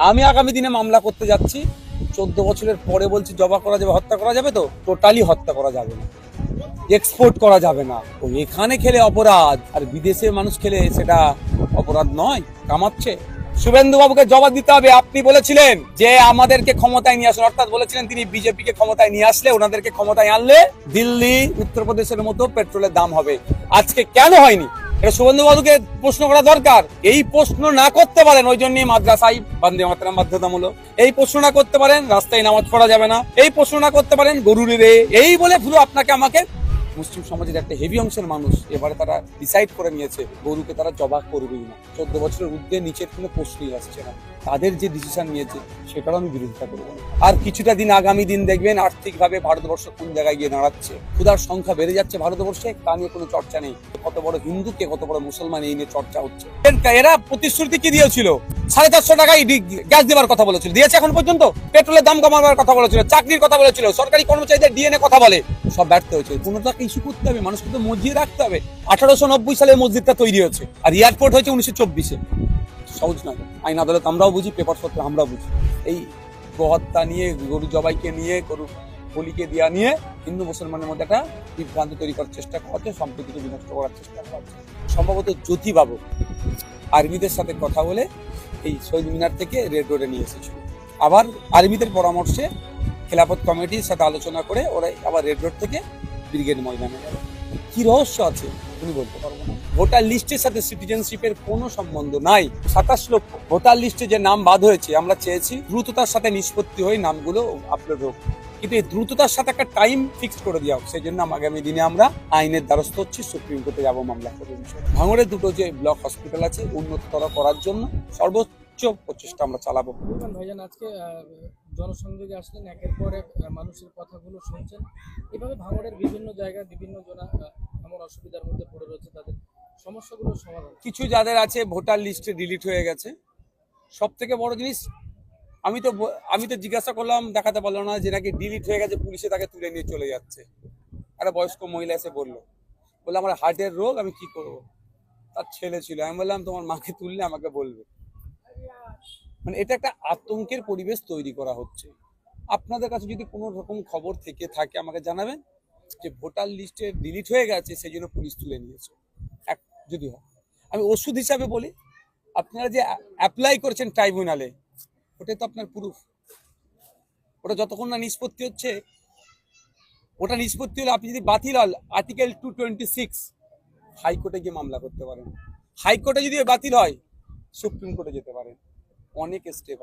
আমি আগামী দিনে মামলা করতে যাচ্ছি। 14 বছরের পরে বলছি জবা করা যাবে, হত্যা করা যাবে, তো টোটালি হত্যা করা যাবে না, এক্সপোর্ট করা যাবে না। তো এখানে খেলে অপরাধ, আর বিদেশে মানুষ খেলে সেটা অপরাধ নয়, কামাচ্ছে। শুভেন্দু বাবুকে জবাব দিতে হবে। আপনি বলেছিলেন যে আমাদেরকে ক্ষমতায় নিয়ে আসুন, অর্থাৎ বলেছিলেন তিনি বিজেপিকে ক্ষমতায় নিয়ে আসলে, ওনাদেরকে ক্ষমতায় আনলে দিল্লি উত্তরপ্রদেশের মতো পেট্রোলের দাম হবে। আজকে কেন হয়নি, এটা শুভেন্দু বাবুকে প্রশ্ন করা দরকার। এই প্রশ্ন না করতে পারেন, ওই জন্যই মাদ্রাসায় বন্দে মাতরম বাধ্যতামূলক। এই প্রশ্ন না করতে পারেন, রাস্তায় নামাজ পড়া যাবে না। এই প্রশ্ন না করতে পারেন, গরুর রে, এই বলে শুধু আপনাকে আমাকে মুসলিম সমাজের একটা হেভি অংশের মানুষ এবারে তারা ডিসাইড করে নিয়েছে গরুকে তারা জবাই করবেই না। 14 বছরের ঊর্ধ্বে নিচের কোনো প্রশ্নই আসছে না। তাদের যে ডিসিশন নিয়েছে সেটারও আমি বিরোধিতা করবো না। আর কিছুটা দিন, আগামী দিন দেখবেন আর্থিকভাবে ভারতবর্ষ কোন জায়গায় গিয়ে দাঁড়াচ্ছে। ক্ষুধার সংখ্যা বেড়ে যাচ্ছে ভারতবর্ষে, তা নিয়ে কোনো চর্চা নেই। কত বড় হিন্দু কে কত বড় মুসলমান, এই নিয়ে চর্চা হচ্ছে। এরা প্রতিশ্রুতি কি দিয়েছিল? 450 টাকায় গ্যাস দেওয়ার কথা বলেছিল, দিয়েছে এখন পর্যন্ত? পেট্রোলের দাম কমাবার কথা বলেছিল, চাকরির কথা বলেছিল, সরকারি কর্মচারীদের ডিএনএ কথা বলে, সব ব্যর্থ হয়েছে। কোনোটাকে ইস্যু করতে হবে, মানুষকে তো মসজিদ রাখতে হবে। 1890 সালে মসজিদটা তৈরি হয়েছে, আর এয়ারপোর্ট হয়েছে 1924-এ। সহজ নয়। আইন আদালত আমরাও বুঝি, পেপার পত্র আমরাও বুঝি। এই গোহত্যা নিয়ে, গরু জবাইকে নিয়ে, গরু বলিকে দেওয়া নিয়ে হিন্দু মুসলমানের মধ্যে একটা বিভ্রান্ত তৈরি করার চেষ্টা করছে, সম্প্রীতিকে বিনষ্ট করার চেষ্টা করছে। সম্ভবত জ্যোতিবাবু আর্মিদের সাথে কথা বলে এই শহীদ মিনার থেকে রেড রোডে নিয়ে এসেছিল। আবার আর্মিদের পরামর্শে খেলাফত কমিটির সাথে আলোচনা করে ওরা আবার রেড রোড থেকে ব্রিগেড ময়দানে গেল। কি রহস্য আছে উনি বলতে পারবো না। ভোটার লিস্টের সাথে সিটিজেনশিপের কোনো সম্বন্ধ নাই। 27 লক্ষ ভোটার লিস্টে যে নাম বাদ হয়েছে, আমরা চেয়েছি দ্রুততার সাথে নিষ্পত্তি হয়ে নামগুলো আপলোড হোক, কিন্তু এই দ্রুততার সাথে একটা টাইম ফিক্সড করে দেওয়া হোক। সেই জন্য আগামী দিনে আমরা আইনের দ্বারস্থ হচ্ছি, সুপ্রিম কোর্টে যাবো মামলা করবো। ভাঙড়ে দুটো যে ব্লক হসপিটাল আছে উন্নততর করার জন্য সর্বোচ্চ প্রচেষ্টা আমরা চালাবো। ভাইজান, আজকে জনসংযোগে আসলেন, একের পর এক মানুষের কথাগুলো শুনছেন। এভাবে ভাঙড়ের বিভিন্ন জায়গায় বিভিন্ন জনা এমন অসুবিধার মধ্যে পড়ে রয়েছে, তাদের সমস্যাগুলো সমাধান। কিছু যাদের আছে ভোটার লিস্টে ডিলিট হয়ে গেছে, সব থেকে বড় জিনিস আমি তো জিজ্ঞাসা করলাম, দেখাতে পারলো না যে নাকি ডিলিট হয়ে গেছে, পুলিশে তাকে তুলে নিয়ে চলে যাচ্ছে। একটা বয়স্ক মহিলা এসে বললো আমার হার্টের রোগ, আমি কি করব। তার ছেলে ছিল, আমি বললাম তোমার মাকে তুললে আমাকে বলবে। মানে এটা একটা আতঙ্কের পরিবেশ তৈরি করা হচ্ছে। আপনাদের কাছে যদি কোনো রকম খবর থেকে থাকে আমাকে জানাবেন, যে ভোটার লিস্টে ডিলিট হয়ে গেছে সেই জন্য পুলিশ তুলে নিয়েছে। যদি হয়, আমি ওষুধ হিসাবে বলি, আপনারা যে অ্যাপ্লাই করেছেন ট্রাইব্যুনালে, ওটাই তো আপনার প্রুফ। ওটা যতক্ষণ না নিষ্পত্তি হচ্ছে, ওটা নিষ্পত্তি হলে আপনি যদি বাতিল হল, আর্টিকেল 226 হাইকোর্টে গিয়ে মামলা করতে পারেন। হাইকোর্টে যদি বাতিল হয়, সুপ্রিম কোর্টে যেতে পারেন। অনেক স্টেপ